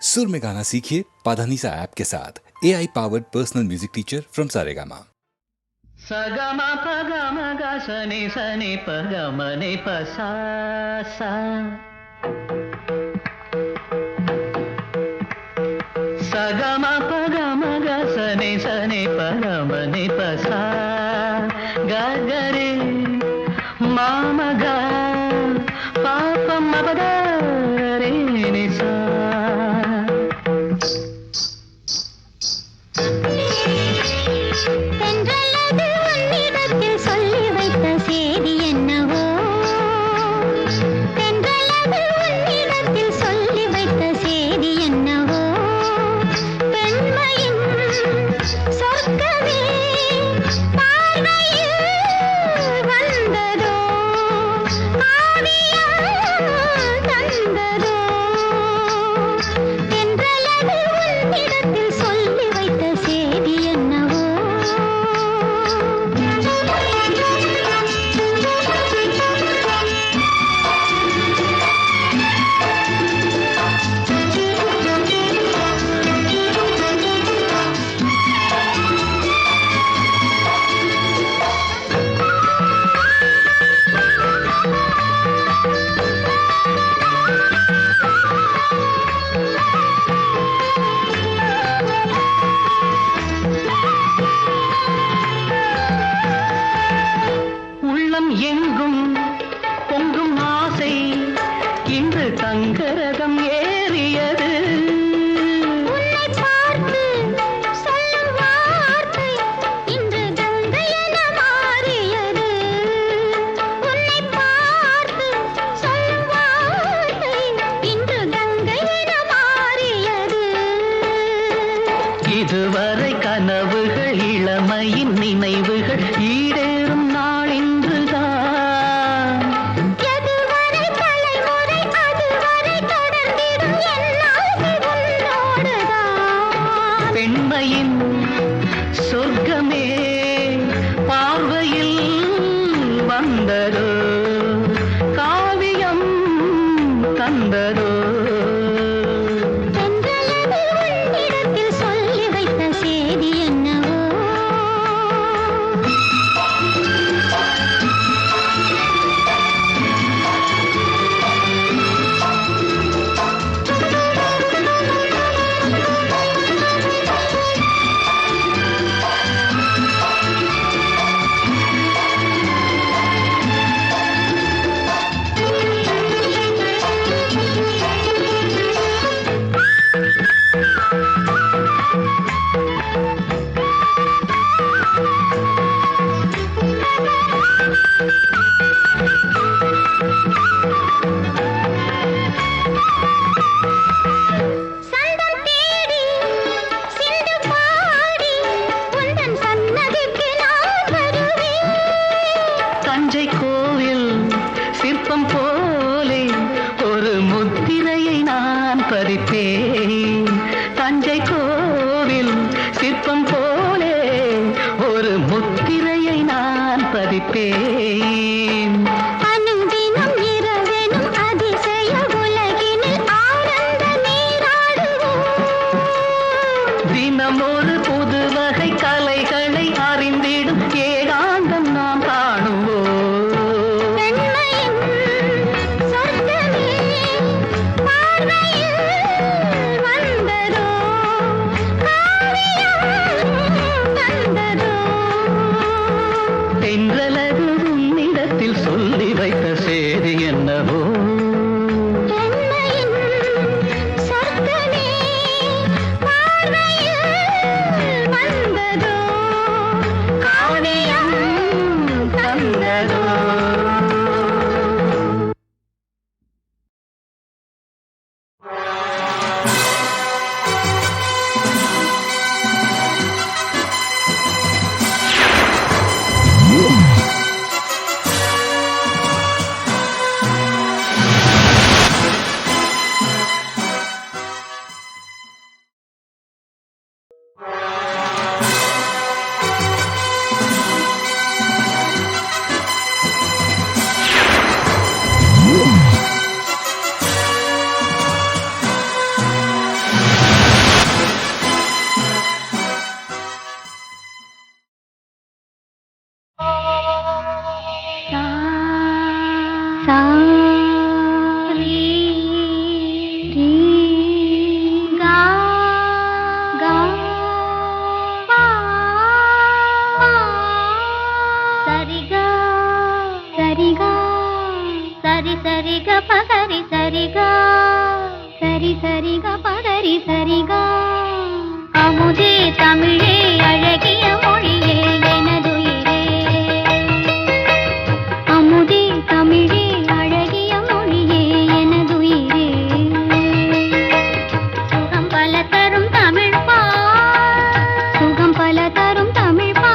सुर में गाना सीखिए पाधानीसा ऐप के साथ AI powered personal music teacher from Saregama. सगमा पगम ग सनि सनि पगम नि प सा सा सगमा पगम ग सनि सनि पगम नि प सा ग ग रे मा म ग पा प म प द रे नि सा எங்கும் பொங்கும் ஆசை இன்று தங்கரதம் ஏறியது. உன்னை பார்த்து சொல்லும் வார்த்தை இன்று கங்கை என மாறியது. உன்னை பார்த்து சொல்லும் வார்த்தை இன்று கங்கை என மாறியது. இதுவரை கனவுகள் இளமையின் நினைவுகள் ஈடேறும் நாள் இன்றுதான். எதுவரை தலைமுறை அதுவரை தொடர்ந்திடும் என்னால்கள் உன்னோடுதான். பெண்மையின் சொர்க்கமே பார்வையில் வந்ததோ, காவியம் தந்ததோ. தென்றலது உன்னிடத்தில் சொல்லி வைத்த செய்தி என்னவோ. சந்தம் தேடி சிந்து பாடி உந்தன் சன்னதிக்கு நான் வருவேன். தஞ்சை கோவில் சிற்பம் போலே ஒரு முத்திரையை நான் பதிப்பேன். தஞ்சை கோவில் சிற்பம் போலே ஒரு முத்திரையை நான் பதிப்பேன். அனுதினம் இரவெனும் அதிசய உலகினில் ஆனந்த நீராடுவோம். தினம் ஒரு புது வகை கலைகளை அறிந்திடும் ஏகாந்தம் நாம் காணுவோம். பெண்மையின் சொர்க்கமே பார்வையில் வந்ததோ, காவியம் தந்ததோ. தென்றலது உன்னிடத்தில் சொல்லி வைத்த செய்தி என்னவோ. பெண்மையின் சொர்க்கமே பார்வையில் சரிக பகரி சரிகா அமுதே தமிழே அழகிய மொழியே எனதுயிரே அமுதே தமிழே அழகிய மொழியே எனதுயிரே சுகம் பல தரும் தமிழ் பா சுகம் பல தரும் தமிழ் பா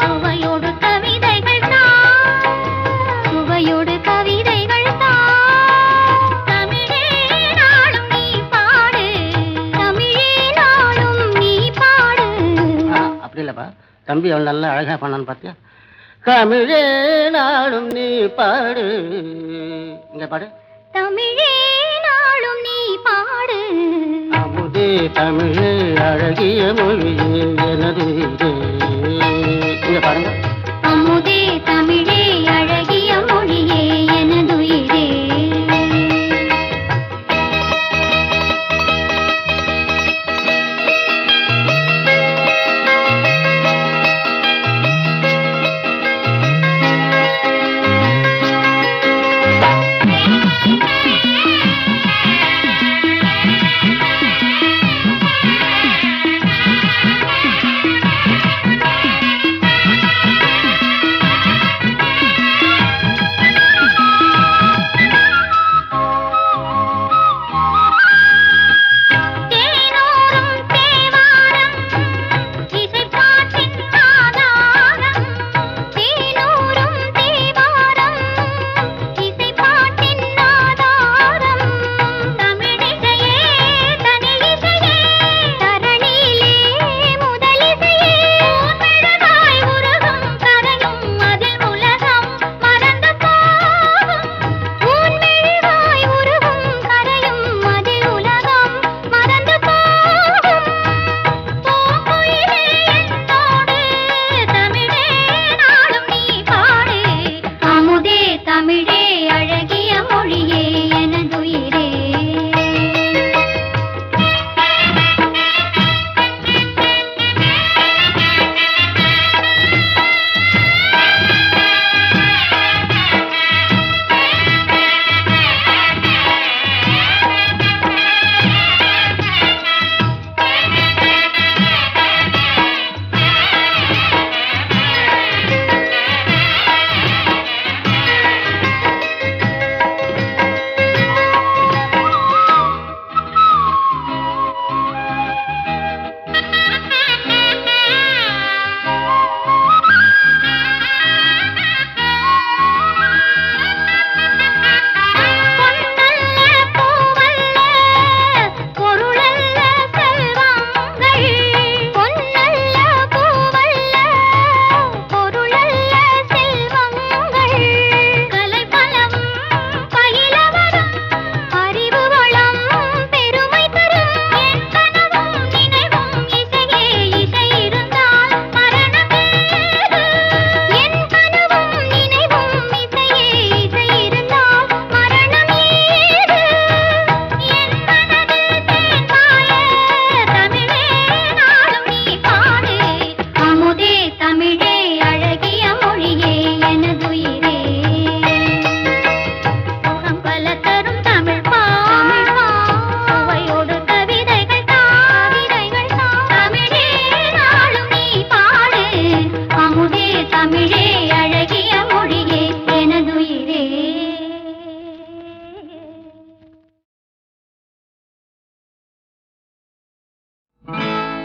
சுவையோடு கவிதைகள் தான் சுவையோடு கவிதைகள் தான் தமிழே நாளும் நீ பாடு தமிழே நாளும் நீ பாடு அப்படி இல்லப்பா தம்பி அவன் நல்லா அழகா பண்ணான்னு பார்த்தியா தமிழே நாளும் நீ பாடு இங்க பாடு தமிழே நாளும் நீ பாடு அமுதே தமிழே அழகிய மொழியே எனது இங்க பாருங்க அமுதே தமிழே அழகிய மொழியே எனதுயிரே தேனோரும் தேவாரம் இசைப்பாட்டின் ஆதாரம் தேனோரும் தேவாரம் இசைப்பாட்டின் ஆதாரம் தமிழிசையே தனியிசையே தரணியிலே முதலிசையே ஊர்மெழுகாய் உருகும் கரையும் அதில் உலகம் மறந்து போகும் ஊர்மெழுகாய் உருகும் கரையும் அதில் உலகம் மறந்து போகும் பூங்குயிலே என்னோடு தமிழே நாளும் நீ பாடு அமுதே தமிழே அழகிய மொழியே எனதுயிரே பொன்னல்ல பூவல்ல பொருளல்ல செல்வங்கள் பொன்னல்ல பூவல்ல பொருளல்ல செல்வங்கள் கலைபலம் பயிலவரும் அறிவு வளம் பெருமை தரும் என் கனவும் நினைவும் இசையே இசை இருந்தால் மரணமேது என் கனவும் நினைவும் இசையே இசை இருந்தால் மரணமேது என் மனதில் தேன்பாய தமிழே நாளும் நீ பாடு அமுதே தமிழே அழகிய மொழியே எனதுயிரே சுகம் பல தரும் தமிழ் பா சுவையோடு கவிதைகள் கவிதைகள் தமிழே நாளும் நீ பாடு அமுதே தமிழே அழகிய மொழியே எனதுயிரே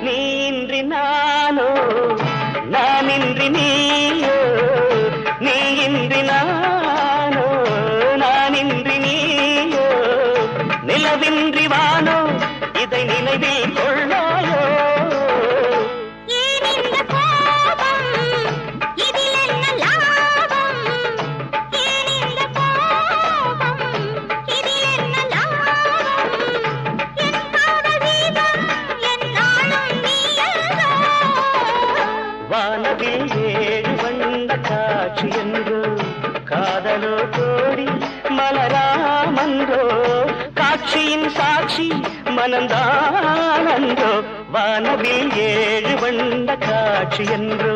நீ இன்றி நானோ நானின்றி நீயோ நீ இன்றி நானோ நானின்றி நீயோ நிலவின்றி வானோ இதை நினைவில் கொள்ளாயோ ஏன் இந்த கோபம் இதில் என்ன லாபம் ஏன் இந்த கோபம் இதில் என்ன லாபம் என் காதல் தீபம் என்னாலும் நீயல்லோ வானவில் ஏழு வண்ண காட்சி என்றோ காதலோ கோடி மலராமன்றோ காட்சியின் சாட்சி மனந்தானன்றோ வானவில் ஏழு வண்ண காட்சி என்றோ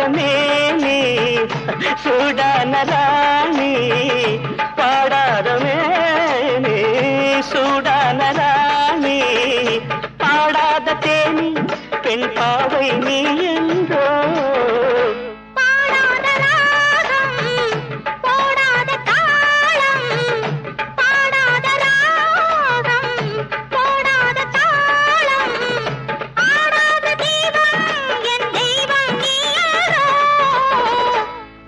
மேனி சூடான ராணி பாடாத மேனி சூடான ராணி பாடாத தேனி பெண் பாவை நீ என்றோ பாடாத ராகம் போடாத தாளம் பாடாத ராகம் போடாத தாளம் ஆடாத தெய்வம் என் தெய்வம் நீயோ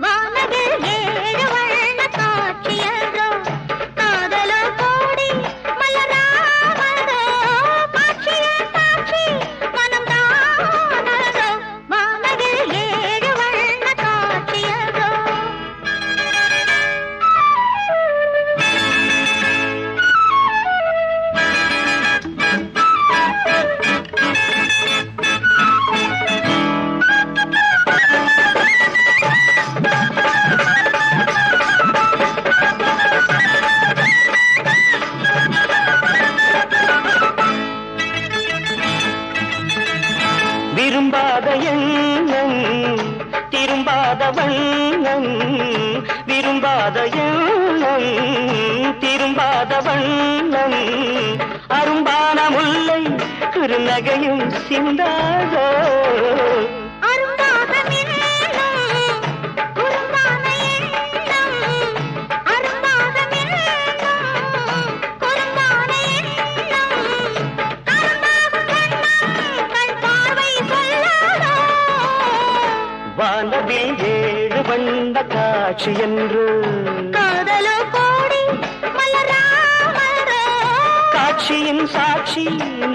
வானவில் ஏழு வண்ண காட்சியதோ காதலோ கோடி மலராமதோ காட்சியே காட்சி மனம் தானதோ வானவில் ஏழு வண்ண காட்சியதோ விரும்பாத எண்ணம் திரும்பாத வண்ணம் விரும்பாத எண்ணம் திரும்பாத வண்ணம் அரும்பான முல்லை குறுநகையும் சிந்தாதோ அரும்பாக மின்னும் குறும்பான எண்ணம் அரும்பாக மின்னும் குறும்பான எண்ணம் அரும்பாகும் வண்ணம் கண் பார்வை சொல்லாதோ வானவில் ஏழு வண்ண காட்சி என்று காதலோ கோடி மலராமரோ காட்சியின் சாட்சி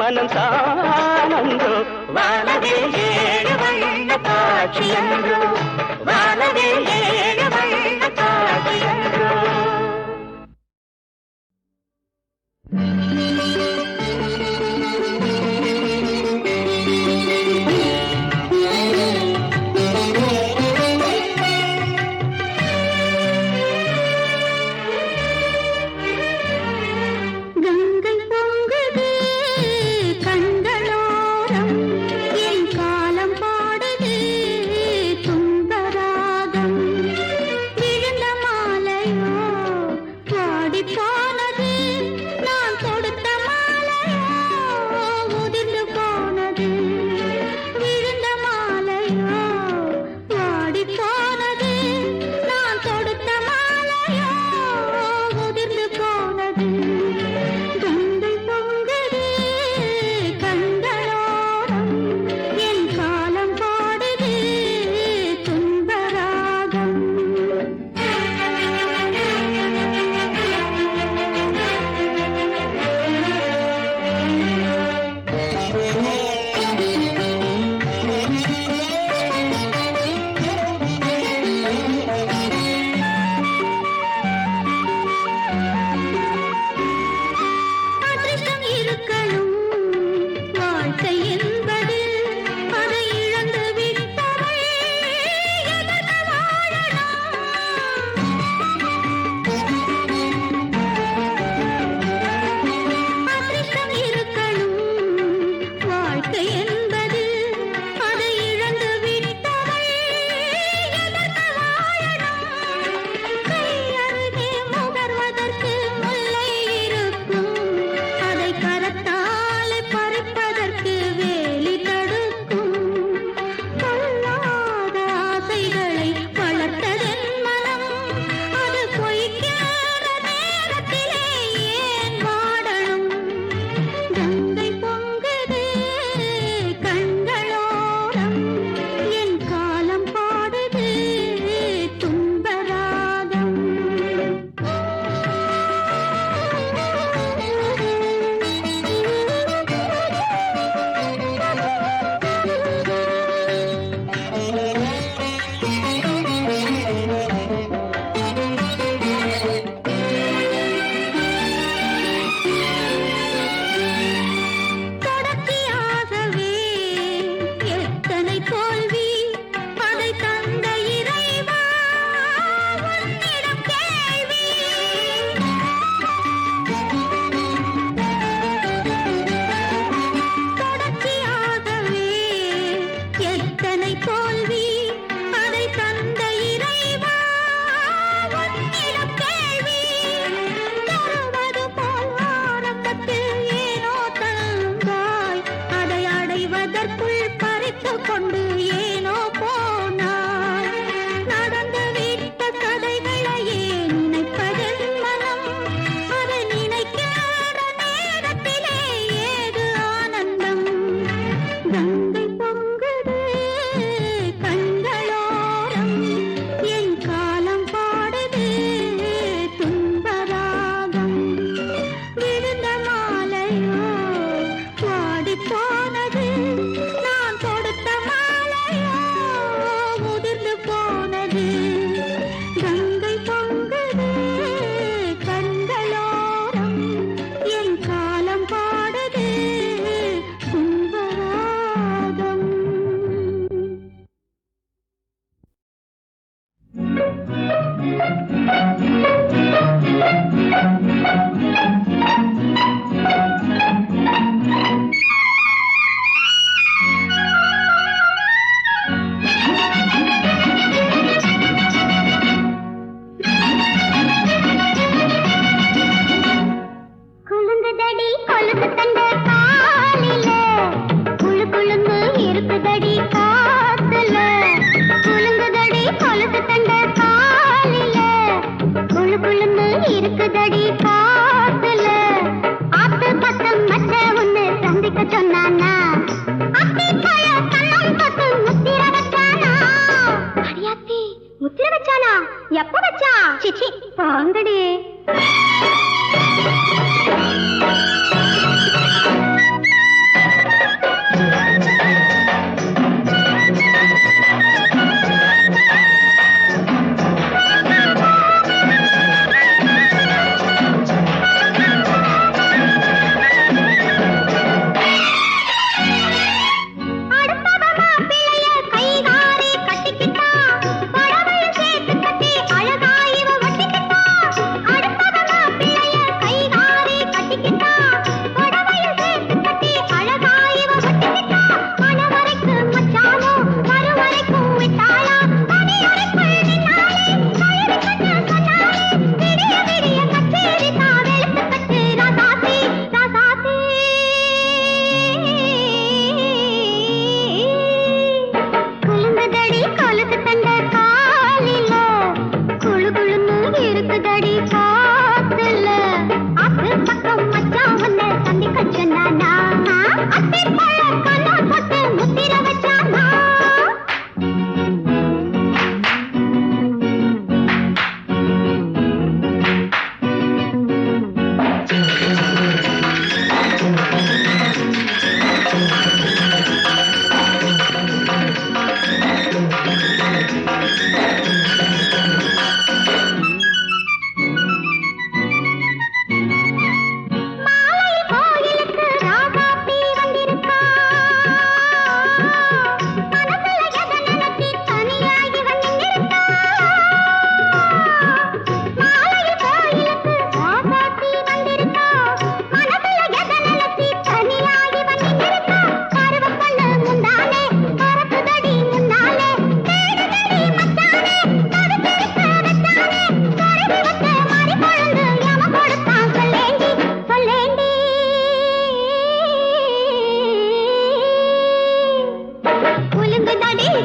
மனம் தானந்தோ வானவில் ஏழு வண்ண காட்சி என்றோ வானவில் ஏழு வண்ண காட்சி என்றோ கங்கை பொங்குது கண்களோரம் என் காலம் பாடுது கொலுசு தண்ட காலில குழு குழுன்னு இருக்குதடி காத்துல ஆத்து பக்கம் மச்ச ஒண்ணு சந்திக்க சொன்னானா அத்தி பழ கண்ணம் தொட்டு முத்திர வச்சானா அடியாத்தி முத்திர வச்சானா எப்ப வச்சா சிச்சி பாங்கடி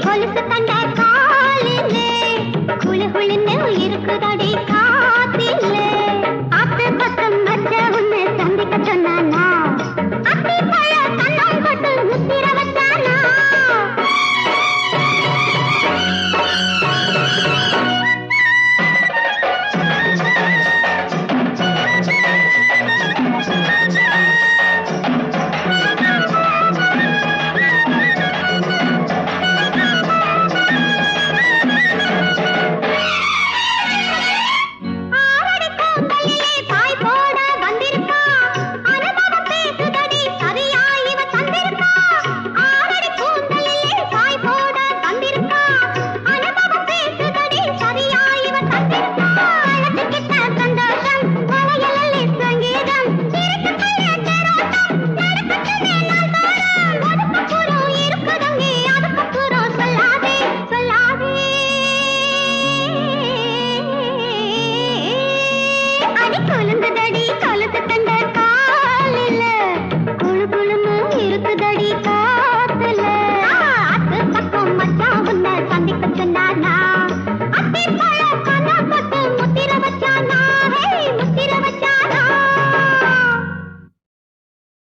கொலுசு